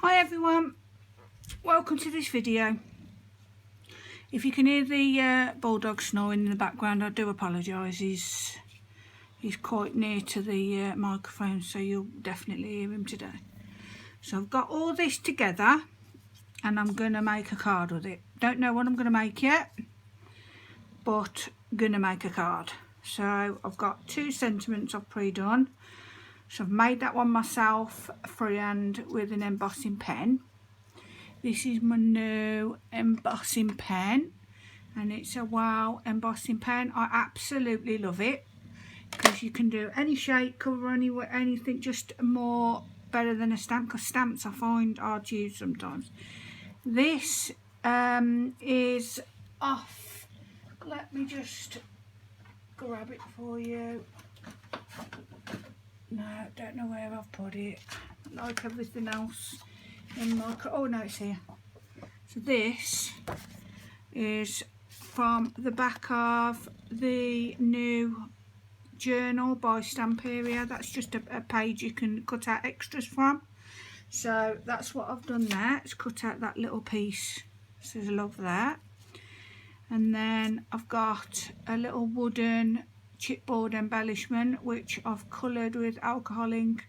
Hi everyone, welcome to this video. If you can hear the bulldog snoring in the background, I do apologise. He's quite near to the microphone, so you'll definitely hear him today. So I've got all this together and I'm going to make a card with it. Don't know what I'm going to make yet, but I'm going to make a card. So I've got two sentiments I've pre-done. So I've made that one myself freehand with an embossing pen. This is my new embossing pen and it's a wow embossing pen. I absolutely love it because you can do any shape, colour, anything, just more better than a stamp, because stamps I find hard to use sometimes. This is off. Let me just grab it for you. No, don't know where I've put it. Like everything else in my... Oh no, it's here. So this is from the back of the new journal by Stamperia. That's just a page you can cut out extras from. So that's what I've done there. It's cut out that little piece. Says love there. And then I've got a little wooden chipboard embellishment which I've coloured with alcohol ink,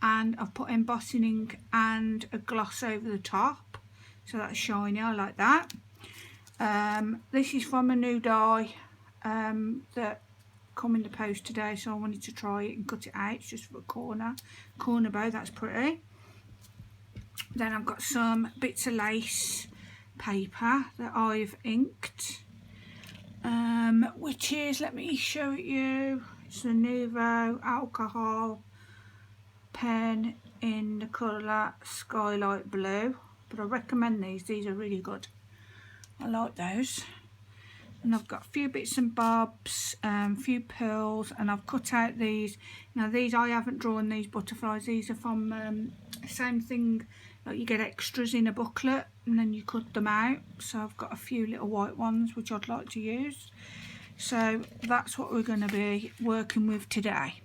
and I've put embossing ink and a gloss over the top, so that's shiny. I like that. This is from a new die that come in the post today, so I wanted to try it and cut it out. It's just for a corner bow. That's pretty. Then I've got some bits of lace paper that I've inked, which is, let me show it you, it's a Nouveau alcohol pen in the colour Skylight Blue, but I recommend these are really good. I like those. And I've got a few bits and bobs, few pearls, and I've cut out these. Now these, I haven't drawn these butterflies. These are from the same thing, like you get extras in a booklet and then you cut them out. So I've got a few little white ones which I'd like to use. So that's what we're going to be working with today.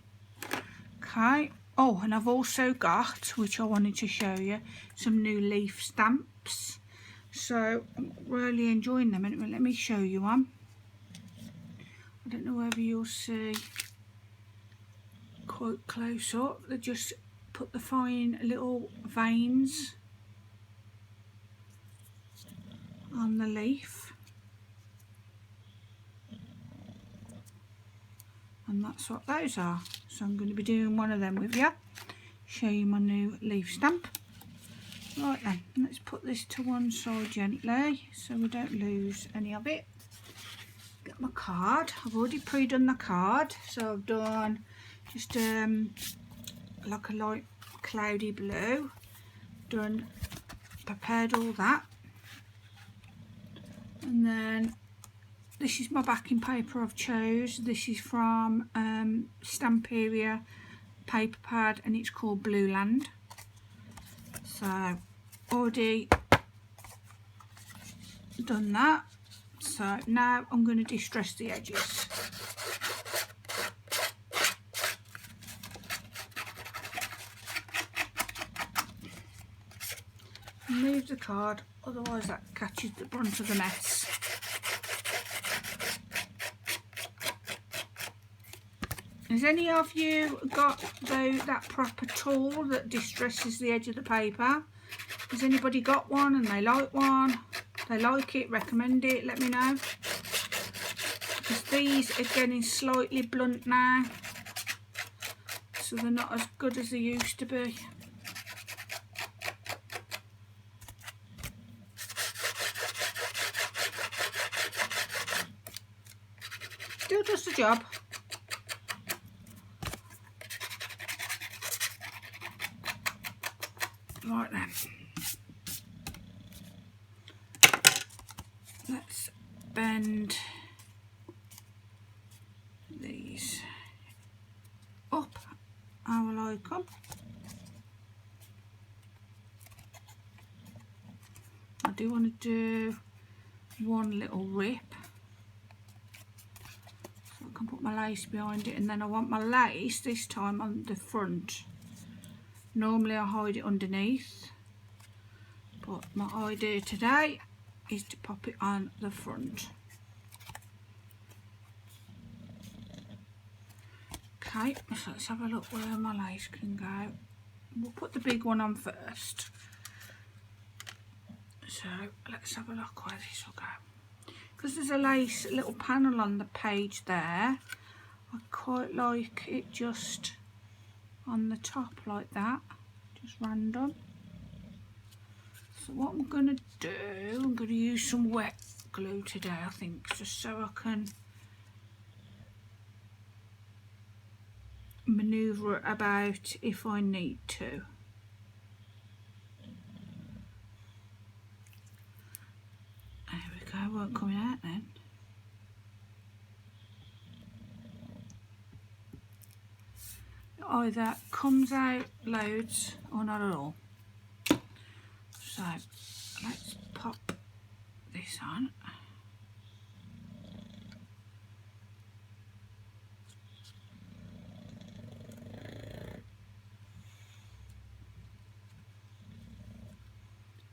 Okay. Oh, and I've also got, which I wanted to show you, some new leaf stamps. So I'm really enjoying them. And let me show you one. I don't know whether you'll see quite close up. They just put the fine little veins on the leaf. And that's what those are. So I'm going to be doing one of them with you. Show you my new leaf stamp. Right then, let's put this to one side gently so we don't lose any of it. Get my card. I've already pre-done the card, so I've done just like a light cloudy blue. Prepared all that, and then this is my backing paper I've chose. This is from Stamperia paper pad and it's called Blue Land. So already done that. So now I'm going to distress the edges. Move the card, otherwise that catches the brunt of the mess. Has any of you got that proper tool that distresses the edge of the paper? Has anybody got one and they like one? They like it, recommend it, let me know. Because these are getting slightly blunt now, so they're not as good as they used to be. Still does the job. Right then, let's bend these up how I like them. I do want to do one little rip so I can put my lace behind it, and then I want my lace this time on the front. Normally I hide it underneath, but my idea today is to pop it on the front. Okay, so let's have a look where my lace can go. We'll put the big one on first. So let's have a look where this will go. Because there's a lace little panel on the page there, I quite like it just on the top like that, just random. So what I'm going to do, I'm going to use some wet glue today, I think, just so I can manoeuvre it about if I need to. There we go, won't come out then. Either comes out loads or not at all. So let's pop this on.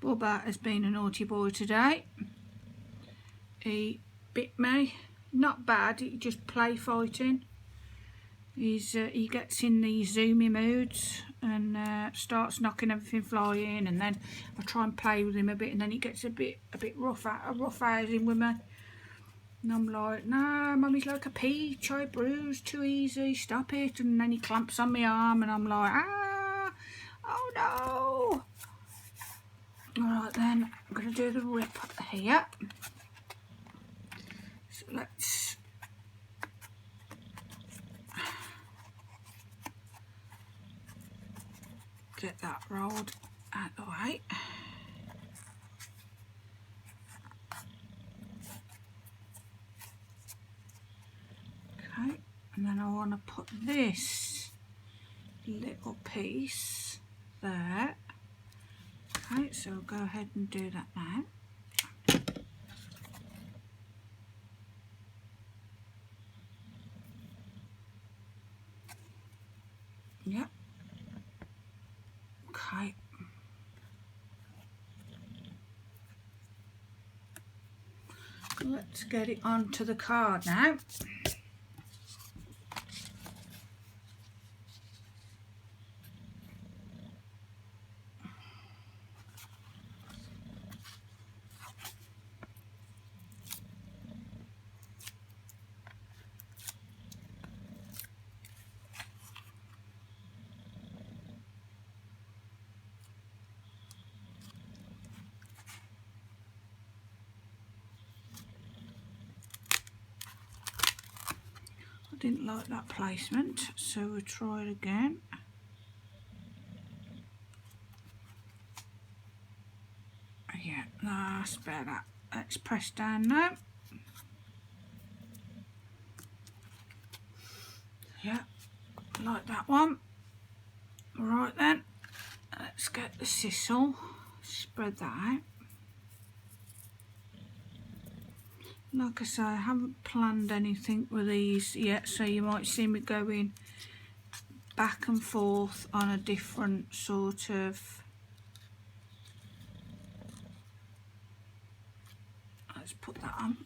Bubba has been a naughty boy today. He bit me. Not bad, he just play fighting. He gets in these zoomy moods and starts knocking everything flying, and then I try and play with him a bit, and then he gets a bit roughhousing with me. And I'm like, no, Mummy's like a peach, I bruise too easy, stop it. And then he clamps on my arm, and I'm like, ah, oh no. Alright then, I'm going to do the rip here. So let's get that rolled out of the way. Okay, and then I want to put this little piece there. Okay, so I'll go ahead and do that now. Yep. Okay. Let's get it onto the card now. Didn't like that placement, so we'll try it again. Yeah, that's better. Let's press down now. Yeah, like that one. Right then, let's get the sisal, spread that out. Like I say, I haven't planned anything with these yet, so you might see me going back and forth on a different sort of... Let's put that on.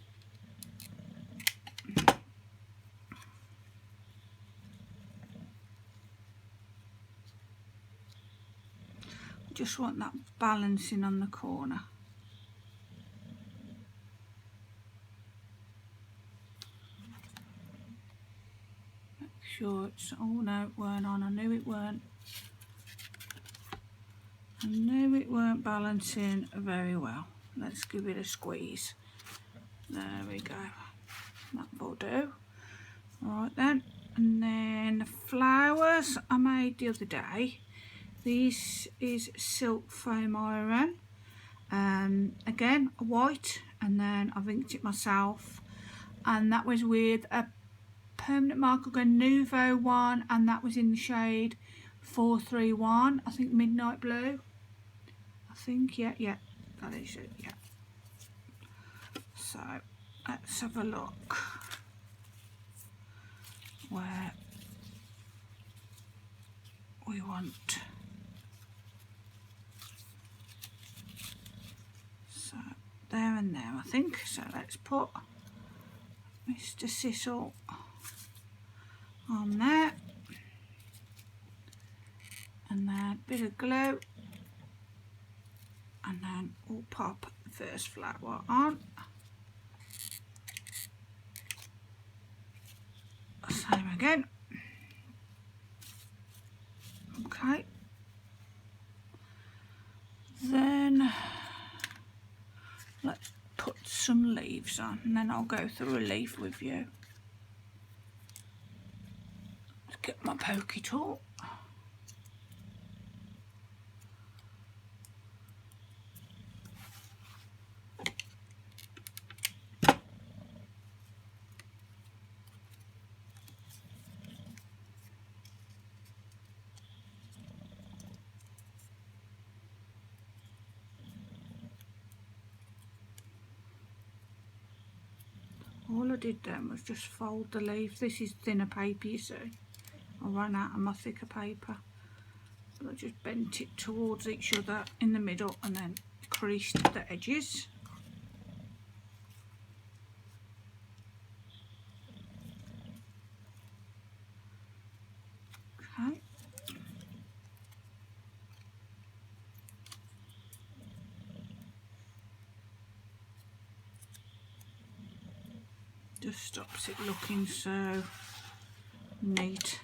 Just want that balancing on the corner. Sure it's, oh no, it weren't on. I knew it weren't. I knew it weren't balancing very well. Let's give it a squeeze. There we go. That will do. Alright then. And then the flowers I made the other day. This is silk foam iron. Again, white, and then I've inked it myself. And that was with a permanent marker gun Nouveau one, and that was in the shade 431, I think midnight blue. I think, yeah, that is it, yeah. So let's have a look where we want there and there, I think. So let's put Mr. Sissel on there, and then a bit of glue, and then we'll pop the first flower on. Same again. Okay. Then let's put some leaves on, and then I'll go through a leaf with you. Let's get my pokey tool. All I did then was just fold the leaf. This is thinner paper, you see. I ran out of my thicker paper. But I just bent it towards each other in the middle and then creased the edges. Okay. Just stops it looking so neat.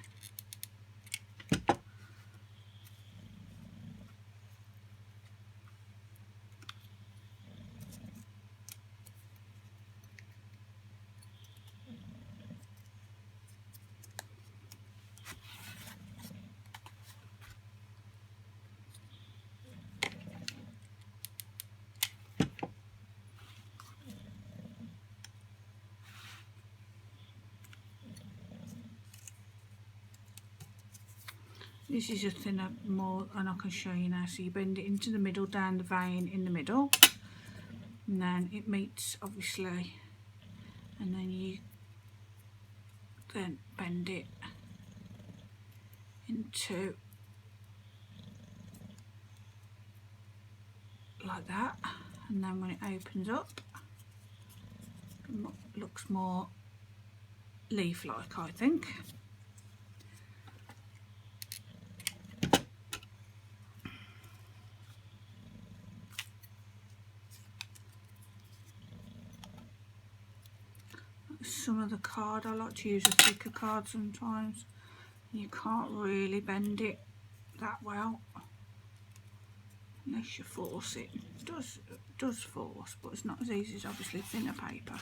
This is a thinner more, and I can show you now. So you bend it into the middle, down the vein in the middle, and then it meets obviously, and then you then bend it into like that, and then when it opens up, it looks more leaf-like, I think. Some of the card, I like to use a thicker card sometimes. You can't really bend it that well unless you force it. It does force, but it's not as easy as obviously thinner paper.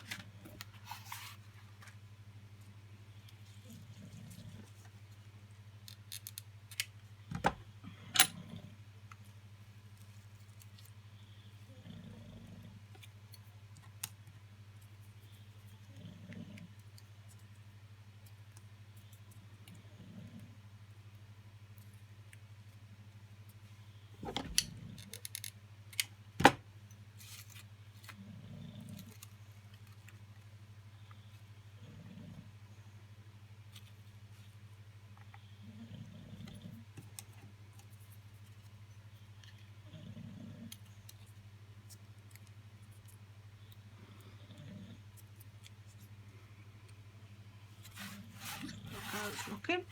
How it's looking.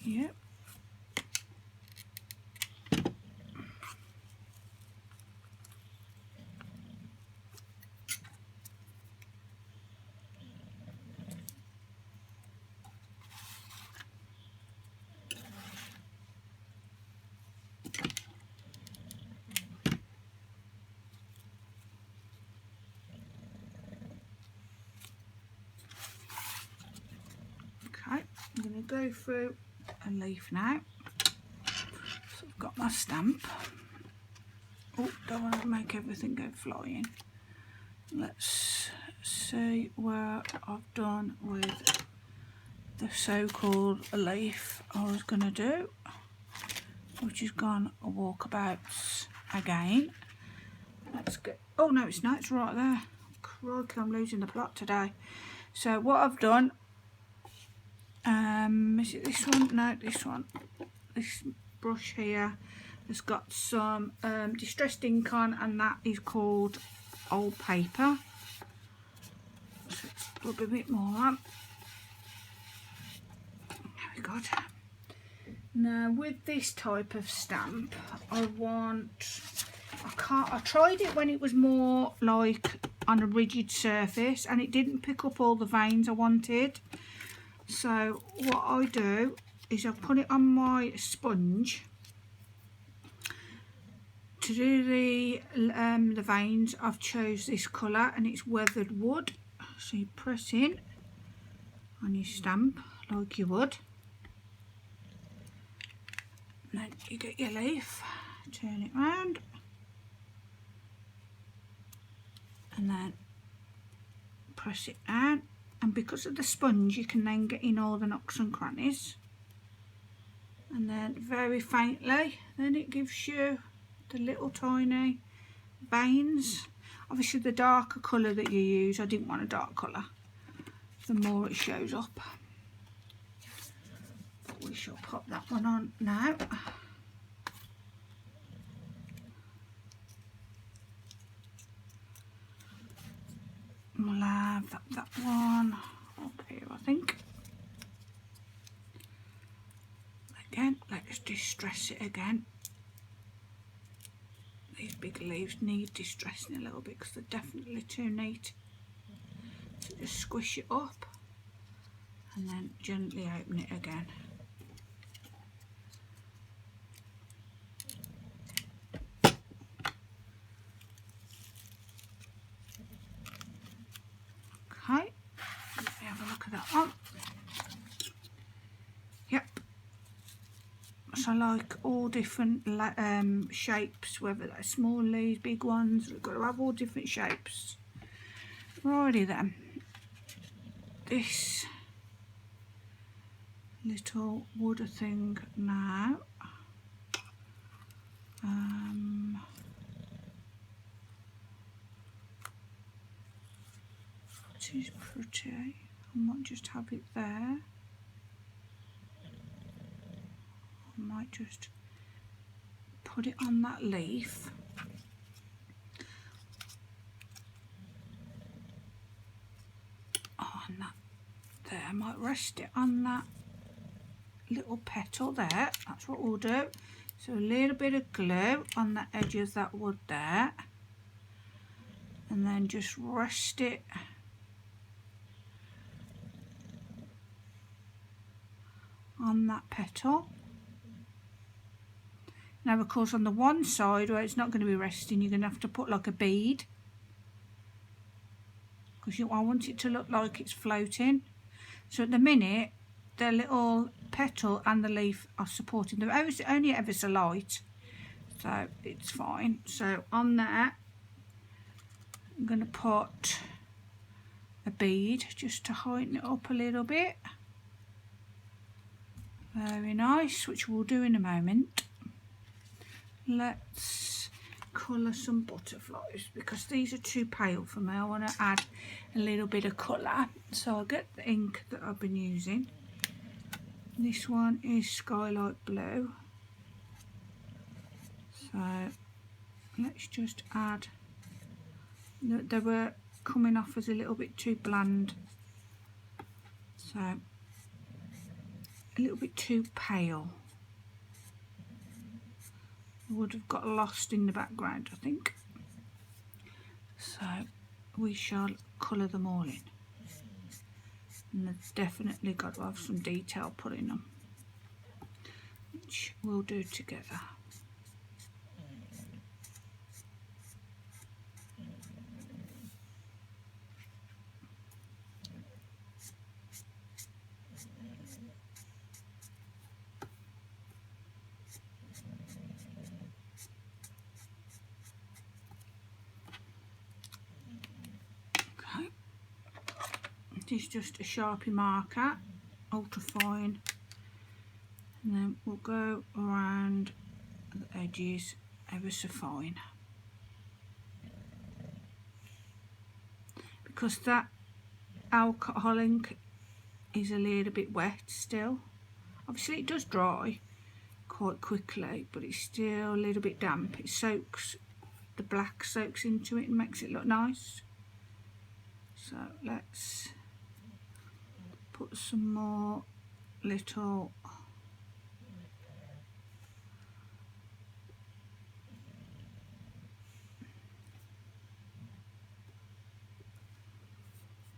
Yep. Okay, I'm going to go through a leaf now. So I've got my stamp. Oh, don't want to make everything go flying. Let's see where I've done with the so-called leaf I was going to do, which has gone walkabouts again. Let's get, oh no it's not, it's right there. Crikey, I'm losing the plot today. So what I've done, is it this one? No, this one. This brush here, It's got some distressed ink on, and that is called Old Paper. So let's rub a bit more on. Very good. Now with this type of stamp, I tried it when it was more like on a rigid surface, and it didn't pick up all the veins I wanted. So what I do is I put it on my sponge. To do the veins, I've chose this colour, and it's weathered wood. So you press in on your stamp like you would, and then you get your leaf, turn it round, and then press it down. And because of the sponge, you can then get in all the nooks and crannies. And then very faintly, then it gives you the little tiny veins. Obviously the darker colour that you use, I didn't want a dark colour, the more it shows up. But we shall pop that one on now. We'll have that one up here, I think. Again, let's distress it again. These big leaves need distressing a little bit because they're definitely too neat. So just squish it up and then gently open it again. Okay, let me have a look at that one. Yep. So I like all different shapes, whether they're small leaves, big ones. We've got to have all different shapes. Righty then. This little wooden thing now. It is pretty. I might just have it there. I might just put it on that leaf. Oh, and that there. I might rest it on that little petal there. That's what we'll do. So a little bit of glue on the edge of that wood there, and then just rest it on that petal. Now of course on the one side where it's not going to be resting, you're going to have to put like a bead, because I want it to look like it's floating. So at the minute the little petal and the leaf are supporting them only ever so light, so it's fine. So on there I'm going to put a bead just to heighten it up a little bit. Very nice, which we'll do in a moment. Let's colour some butterflies because these are too pale for me. I want to add a little bit of colour. So I'll get the ink that I've been using. This one is Skylight Blue. So let's just add, they were coming off as a little bit too bland. So a little bit too pale. Would have got lost in the background, I think. So we shall colour them all in. And they've definitely got to have some detail put in them, which we'll do together. It is just a Sharpie marker, ultra fine, and then we'll go around the edges ever so fine, because that alcohol ink is a little bit wet still. Obviously it does dry quite quickly, but it's still a little bit damp. It soaks, the black soaks into it and makes it look nice. So let's put some more little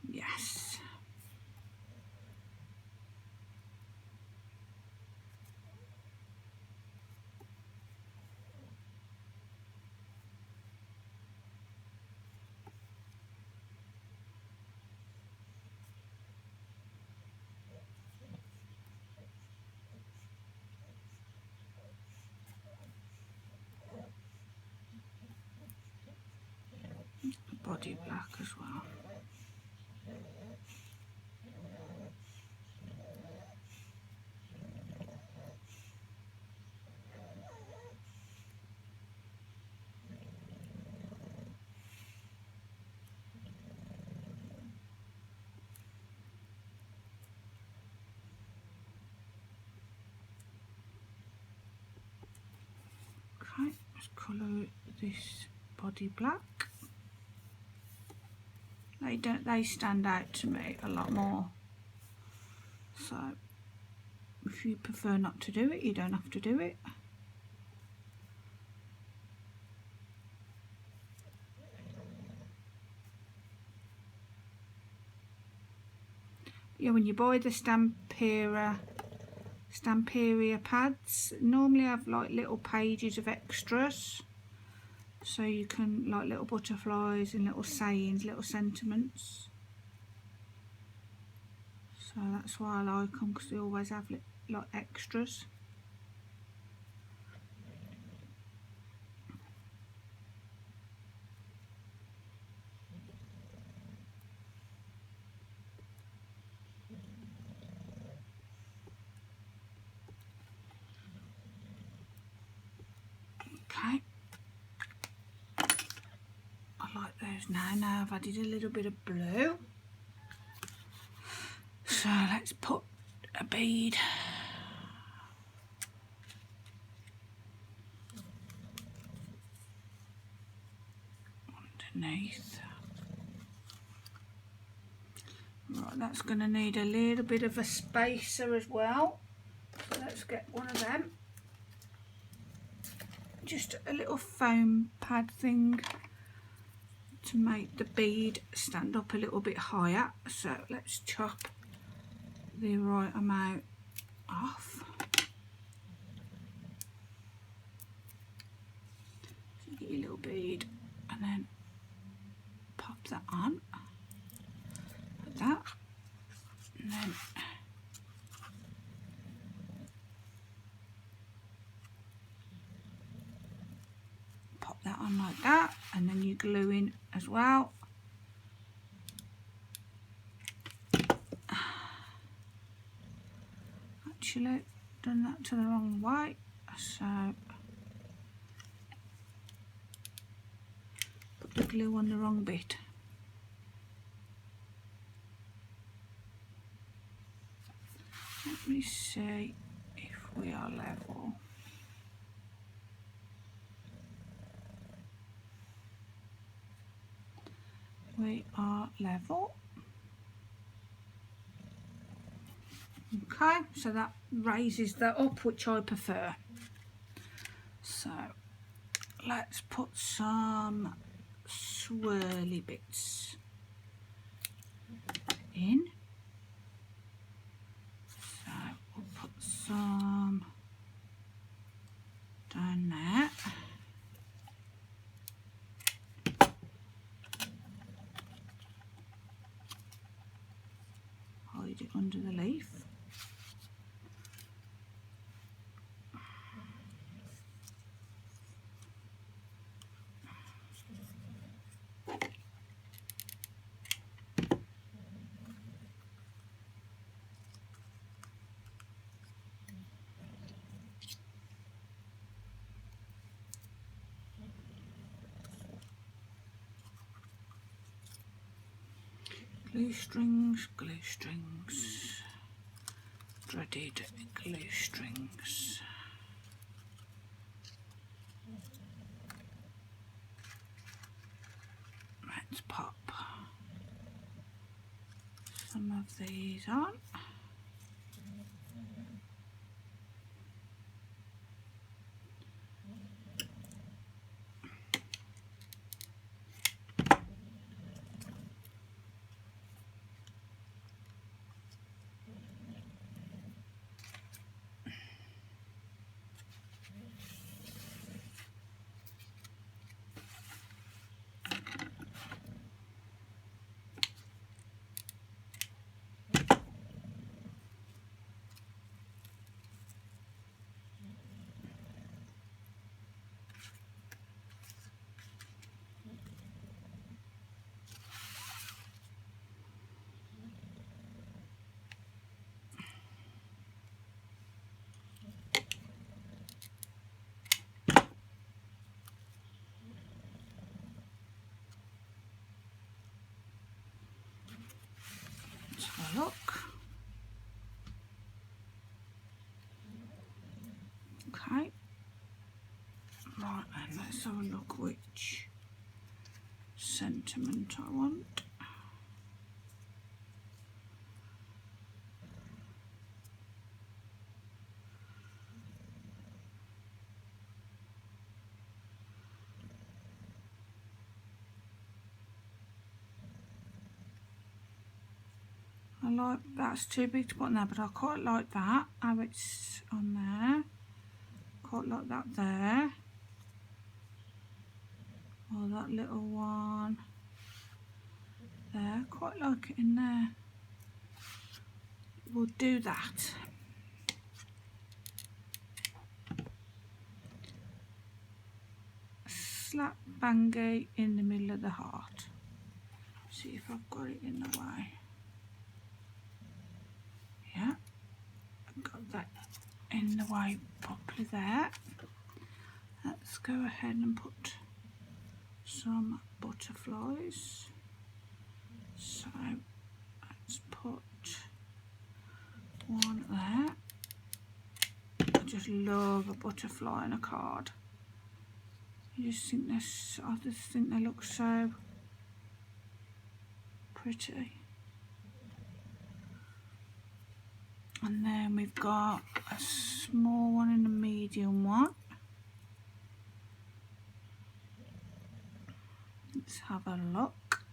yes. Body black as well. Okay, let's colour this body black. They stand out to me a lot more. So if you prefer not to do it, you don't have to do it. Yeah, when you buy the Stamperia pads, normally have like little pages of extras, so you can like little butterflies and little sayings, little sentiments. So that's why I like them, because they always have like extras. Okay, I like those now. Now I've added a little bit of blue. So let's put a bead underneath. Right, that's going to need a little bit of a spacer as well. So let's get one of them. Just a little foam pad thing to make the bead stand up a little bit higher. So let's chop the right amount off. So you get your little bead and then pop that on, like that, and then pop that on like that, and then you glue in as well. Actually, done that to the wrong way, so put the glue on the wrong bit. Let me see if we are level. We are level. Okay, so that raises that up, which I prefer. So let's put some swirly bits in. So we'll put some down there. Hide it under the leaf. Glue strings, dreaded glue strings. pop some of these on. Let's have a look. Okay. Right, and let's have a look which sentiment I want. I like that's too big to put on there, but I quite like that, how it's on there. Quite like that there. Or that little one there. Quite like it in there. We'll do that. Slap bangy in the middle of the heart. See if I've got it in the way. Yeah, I've got that in the way properly there. Let's go ahead and put some butterflies. So let's put one there. I just love a butterfly in a card. I just think they look so pretty. And then we've got a small one and a medium one. Let's have a look.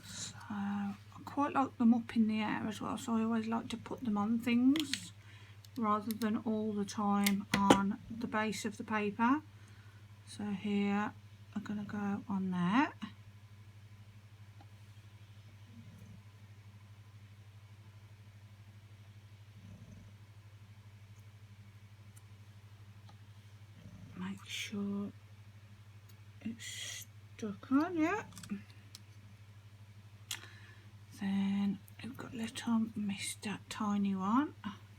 So I quite like them up in the air as well, so I always like to put them on things rather than all the time on the base of the paper. So here I'm going to go on there. Make sure it's stuck on, yeah. Then we've got little Mr. Tiny one.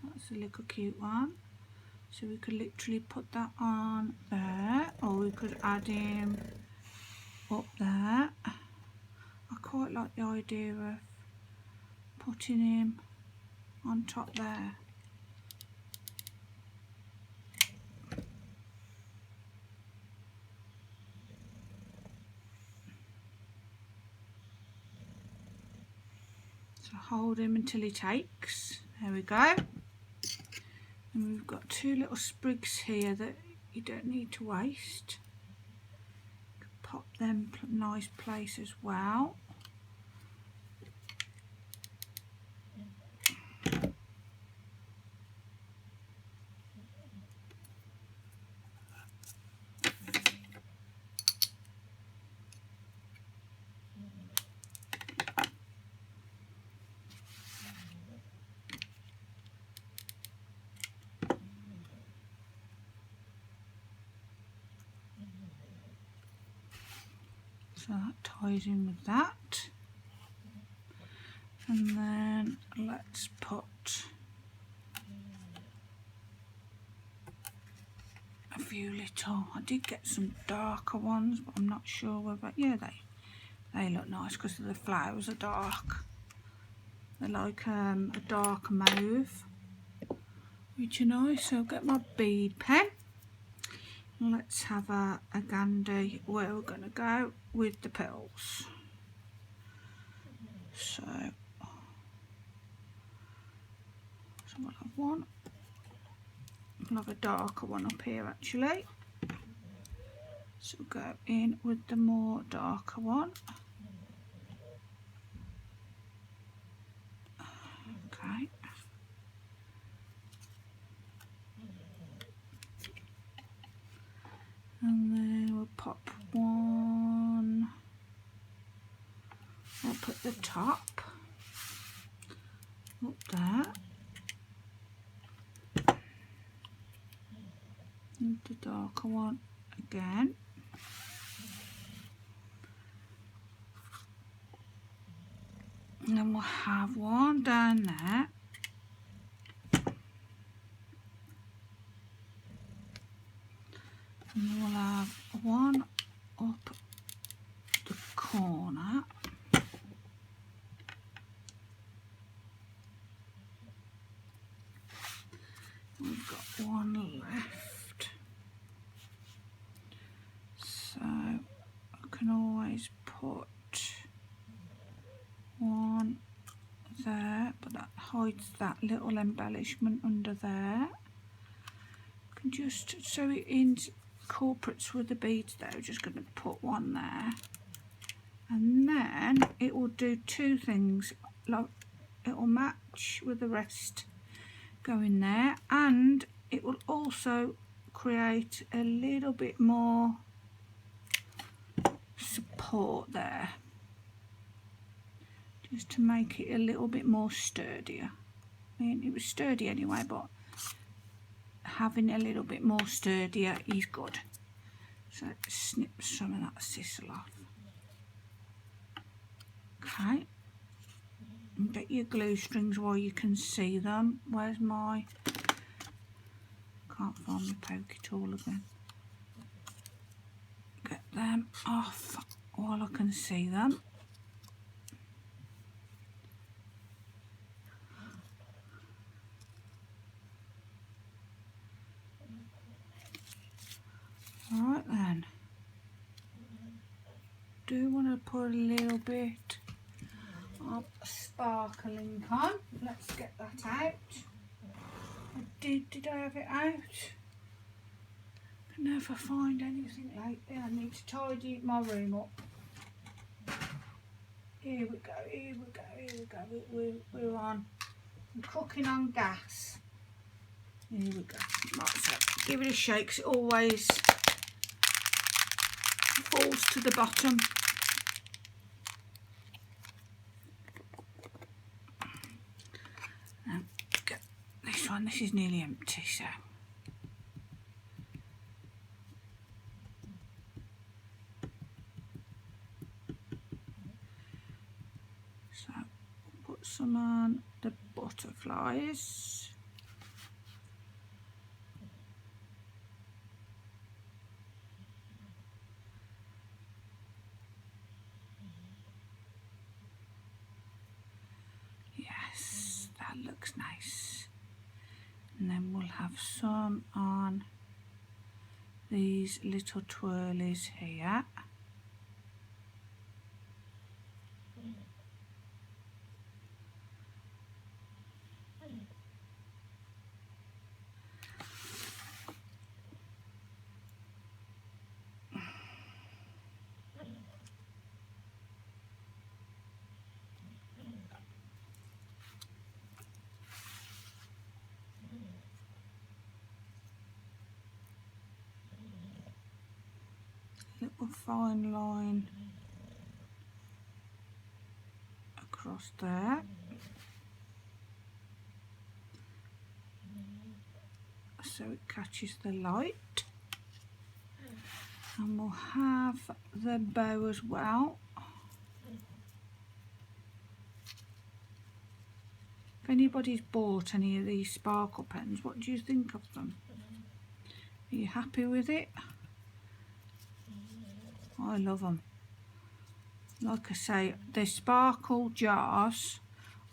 That's a little cute one. So we could literally put that on there, or we could add him up there. I quite like the idea of putting him on top there. So hold him until he takes. There we go. And we've got two little sprigs here that you don't need to waste. You can pop them in a nice place as well. So that ties in with that. And then let's put a few little, I did get some darker ones, but I'm not sure whether, yeah, they look nice because the flowers are dark. They're like a dark mauve, which are nice. So I'll get my bead pen. let's have a gandy where we're going to go with the pills. So we'll have one. We'll have a darker one up here actually. So we'll go in with the more darker one. Okay. And then we'll pop one up at the top, up there, and the darker one again. And then we'll have one down there. And then we'll have one up the corner. We've got one left. So I can always put one there, but that hides that little embellishment under there. I can just, so it incorporates with the beads there, I'm just going to put one there. And then it will do two things. Like, it will match with the rest going there, and it will also create a little bit more support there, just to make it a little bit more sturdier. I mean, it was sturdy anyway, but having a little bit more sturdier is good. So let's snip some of that sisal off. Okay, and get your glue strings while you can see them. Where's my, can't find my pokey tool again. Get them off while I can see them. Alright then, do want to put a little bit of sparkling on. Let's get that out. Did I have it out? Can never find anything lately. I need to tidy my room up. Here we go, here we go, here we go. We're on. I'm cooking on gas. Here we go. Right, so give it a shake, 'cause it always falls to the bottom. Now get this one. This is nearly empty, so put some on the butterflies. Yes, that looks nice. And then we'll have some on these little twirlies here. Little fine line across there, so it catches the light. And we'll have the bow as well. If anybody's bought any of these sparkle pens, what do you think of them? Are you happy with it? I love them. Like I say, the sparkle jars,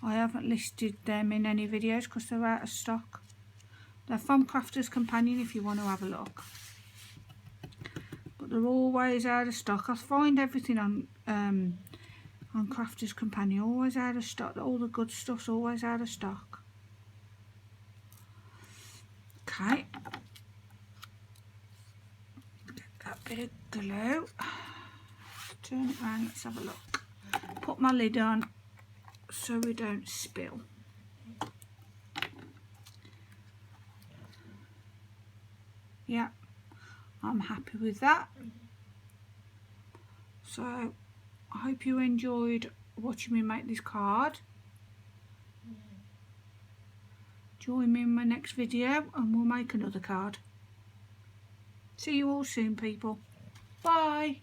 I haven't listed them in any videos because they're out of stock. They're from Crafter's Companion if you want to have a look. they're always out of stock. I find everything on Crafters Companion always out of stock. All the good stuff's always out of stock. Okay, get that bit of glue. Turn it around, let's have a look. Put my lid on so we don't spill. Yeah, I'm happy with that. So I hope you enjoyed watching me make this card. Join me in my next video and we'll make another card. See you all soon, people. Bye.